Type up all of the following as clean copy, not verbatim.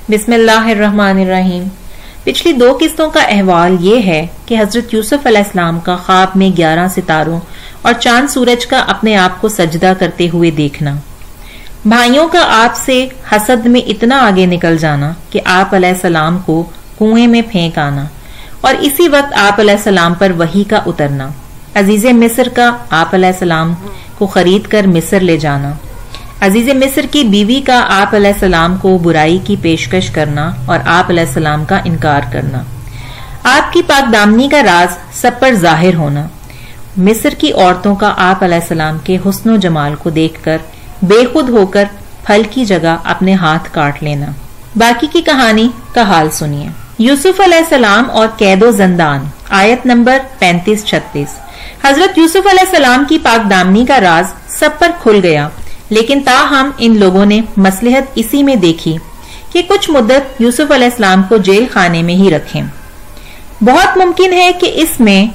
بسم اللہ الرحمن الرحیم۔ پچھلی 2 قسطوں کا احوال یہ ہے کہ حضرت یوسف علیہ السلام کا خواب میں 11 ستاروں اور چاند سورج کا اپنے آپ کو سجدہ کرتے ہوئے دیکھنا، بھائیوں کا آپ سے حسد میں اتنا آگے نکل جانا کہ آپ علیہ السلام کو کنویں میں پھینک آنا، اور اسی وقت آپ علیہ السلام پر وحی کا اترنا، عزیز مصر کا آپ علیہ السلام کو خرید کر مصر لے جانا، عزیز مصر کی بیوی کا آپ علیہ السلام کو برائی کی پیشکش کرنا اور آپ علیہ السلام کا انکار کرنا، آپ کی پاک دامنی کا راز سب پر ظاہر ہونا، مصر کی عورتوں کا آپ علیہ السلام کے حسن و جمال کو دیکھ کر بے خود ہو کر پھل کی جگہ اپنے ہاتھ کاٹ لینا۔ باقی کی کہانی کا حال سنیے۔ یوسف علیہ السلام اور قید و زندان، آیت نمبر 35-36۔ حضرت یوسف علیہ السلام کی پاک دامنی کا راز سب پر کھل گیا، لیکن تاہم ان لوگوں نے مصلحت اسی میں دیکھی کہ کچھ مدت یوسف علیہ السلام کو جیل خانے میں ہی رکھیں۔ بہت ممکن ہے کہ اس میں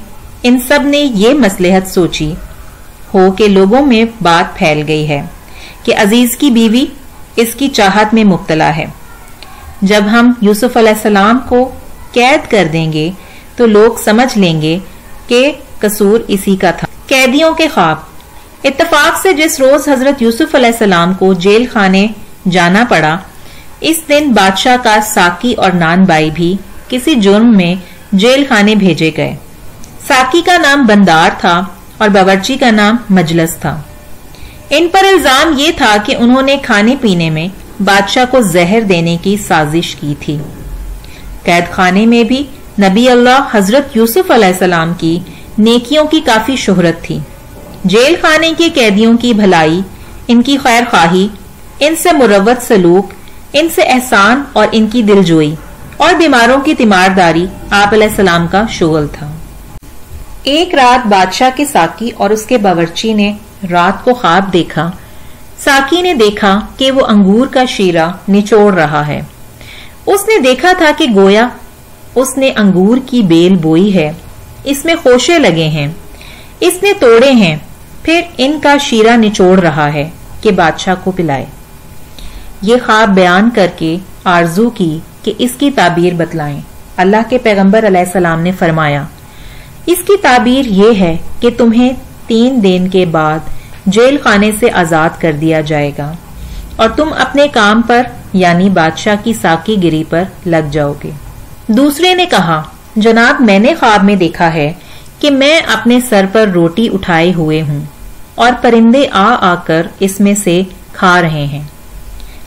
ان سب نے یہ مصلحت سوچی ہو کہ لوگوں میں بات پھیل گئی ہے کہ عزیز کی بیوی اس کی چاہت میں مبتلا ہے، جب ہم یوسف علیہ السلام کو قید کر دیں گے تو لوگ سمجھ لیں گے کہ قصور اسی کا تھا۔ قیدیوں کے خواب۔ اتفاق سے جس روز حضرت یوسف علیہ السلام کو جیل خانے جانا پڑا، اس دن بادشاہ کا ساقی اور نان بائی بھی کسی جرم میں جیل خانے بھیجے گئے۔ ساقی کا نام بندار تھا اور باورچی کا نام مجلس تھا۔ ان پر الزام یہ تھا کہ انہوں نے کھانے پینے میں بادشاہ کو زہر دینے کی سازش کی تھی۔ قید خانے میں بھی نبی اللہ حضرت یوسف علیہ السلام کی نیکیوں کی کافی شہرت تھی۔ جیل خانے کے قیدیوں کی بھلائی، ان کی خیر خواہی، ان سے مروت سلوک، ان سے احسان اور ان کی دلجوئی اور بیماروں کی تیمارداری آپ علیہ السلام کا شغل تھا۔ ایک رات بادشاہ کے ساقی اور اس کے باورچی نے رات کو خواب دیکھا۔ ساقی نے دیکھا کہ وہ انگور کا شیرہ نچوڑ رہا ہے۔ اس نے دیکھا تھا کہ گویا اس نے انگور کی بیل بوئی ہے، اس میں خوشے لگے ہیں، اس نے توڑے ہیں، پھر ان کا شیرہ نچوڑ رہا ہے کہ بادشاہ کو پلائے۔ یہ خواب بیان کر کے آرزو کی کہ اس کی تعبیر بتلائیں۔ اللہ کے پیغمبر علیہ السلام نے فرمایا، اس کی تعبیر یہ ہے کہ تمہیں 3 دن کے بعد جیل خانے سے آزاد کر دیا جائے گا اور تم اپنے کام پر یعنی بادشاہ کی ساقی گری پر لگ جاؤ گے۔ دوسرے نے کہا، جناب میں نے خواب میں دیکھا ہے کہ میں اپنے سر پر روٹی اٹھائے ہوئے ہوں اور پرندے آ آ کر اس میں سے کھا رہے ہیں۔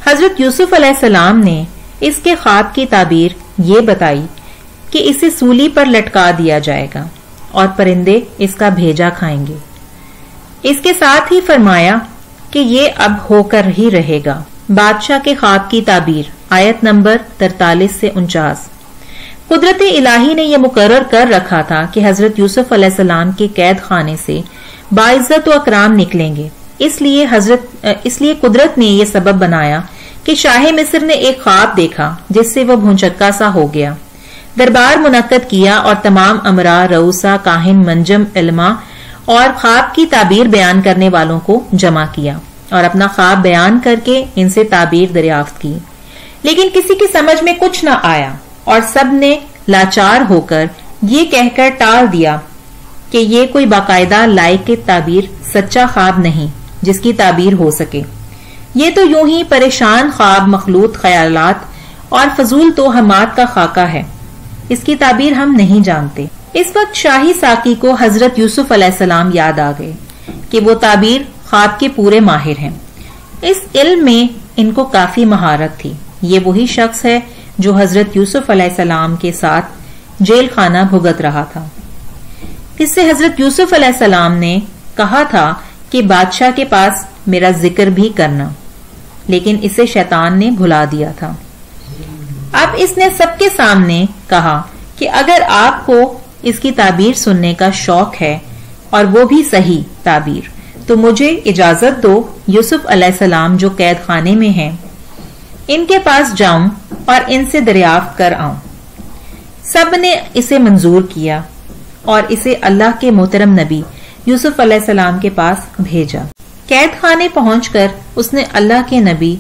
حضرت یوسف علیہ السلام نے اس کے خواب کی تعبیر یہ بتائی کہ اسے سولی پر لٹکا دیا جائے گا اور پرندے اس کا بھیجا کھائیں گے۔ اس کے ساتھ ہی فرمایا کہ یہ اب ہو کر ہی رہے گا۔ بادشاہ کے خواب کی تعبیر، آیت نمبر 43-49۔ قدرت الہی نے یہ مقرر کر رکھا تھا کہ حضرت یوسف علیہ السلام کے قید خانے سے باعزت و اکرام نکلیں گے، اس لیے قدرت نے یہ سبب بنایا کہ شاہ مصر نے ایک خواب دیکھا جس سے وہ بھونچکا سا ہو گیا۔ دربار منعقد کیا اور تمام امراء، رؤسا، کاہن، منجم، علماء اور خواب کی تعبیر بیان کرنے والوں کو جمع کیا اور اپنا خواب بیان کر کے ان سے تعبیر دریافت کی، لیکن کسی کی سمجھ میں کچھ نہ آیا اور سب نے لاچار ہو کر یہ کہہ کر ٹال دیا کہ یہ کوئی باقاعدہ لائق تعبیر سچا خواب نہیں جس کی تعبیر ہو سکے، یہ تو یوں ہی پریشان خواب، مخلوط خیالات اور فضول توہمات کا خاکہ ہے، اس کی تعبیر ہم نہیں جانتے۔ اس وقت شاہی ساقی کو حضرت یوسف علیہ السلام یاد آ گئے کہ وہ تعبیر خواب کے پورے ماہر ہیں، اس علم میں ان کو کافی مہارت تھی۔ یہ وہی شخص ہے جو حضرت یوسف علیہ السلام کے ساتھ جیل خانہ بھگت رہا تھا، اس سے حضرت یوسف علیہ السلام نے کہا تھا کہ بادشاہ کے پاس میرا ذکر بھی کرنا، لیکن اسے شیطان نے بھلا دیا تھا۔ اب اس نے سب کے سامنے کہا کہ اگر آپ کو اس کی تعبیر سننے کا شوق ہے اور وہ بھی صحیح تعبیر، تو مجھے اجازت دو یوسف علیہ السلام جو قید خانے میں ہیں ان کے پاس جاؤں اور ان سے دریافت کر آؤں۔ سب نے اسے منظور کیا اور اسے اللہ کے محترم نبی یوسف علیہ السلام کے پاس بھیجا۔ قید خانے پہنچ کر اس نے اللہ کے نبی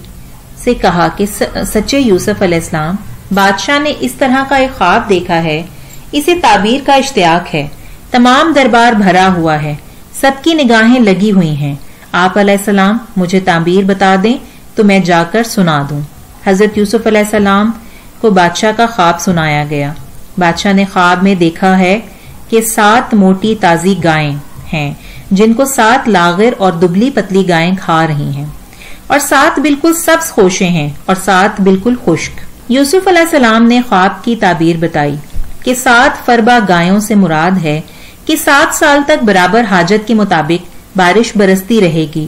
سے کہا کہ سچے یوسف علیہ السلام، بادشاہ نے اس طرح کا ایک خواب دیکھا ہے، اسے تعبیر کا اشتیاق ہے، تمام دربار بھرا ہوا ہے، سب کی نگاہیں لگی ہوئی ہیں، آپ علیہ السلام مجھے تعبیر بتا دیں تو میں جا کر سنا دوں۔ حضرت یوسف علیہ السلام کو بادشاہ کا خواب سنایا گیا۔ بادشاہ نے خواب میں دیکھا ہے کہ 7 موٹی تازی گائیں ہیں جن کو 7 لاغر اور دبلی پتلی گائیں کھا رہی ہیں، اور 7 بالکل سبز خوشیں ہیں اور 7 بالکل خشک۔ یوسف علیہ السلام نے خواب کی تعبیر بتائی کہ 7 فربا گایوں سے مراد ہے کہ 7 سال تک برابر حاجت کے مطابق بارش برستی رہے گی،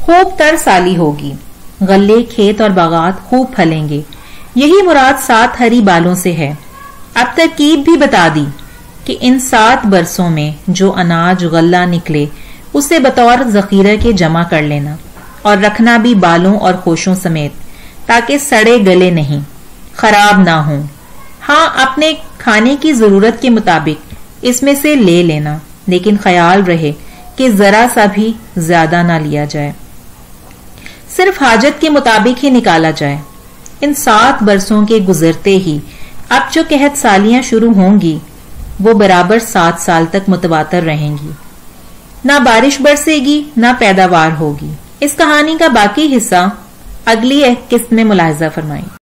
خوب تر سالی ہوگی، غلے، کھیت اور باغات خوب پھلیں گے۔ یہی مراد 7 ہری بالوں سے ہے۔ اب ترکیب بھی بتا دی کہ ان 7 برسوں میں جو اناج غلہ نکلے اسے بطور ذخیرہ کے جمع کر لینا اور رکھنا بھی بالوں اور خوشوں سمیت، تاکہ سڑے گلے نہیں، خراب نہ ہوں۔ ہاں، اپنے کھانے کی ضرورت کے مطابق اس میں سے لے لینا، لیکن خیال رہے کہ ذرا سا بھی زیادہ نہ لیا جائے، صرف حاجت کے مطابق ہی نکالا جائے۔ ان 7 برسوں کے گزرتے ہی اب جو قحط سالیاں شروع ہوں گی وہ برابر 7 سال تک متواتر رہیں گی، نہ بارش برسے گی نہ پیداوار ہوگی۔ اس کہانی کا باقی حصہ اگلی قسط میں ملاحظہ فرمائیں۔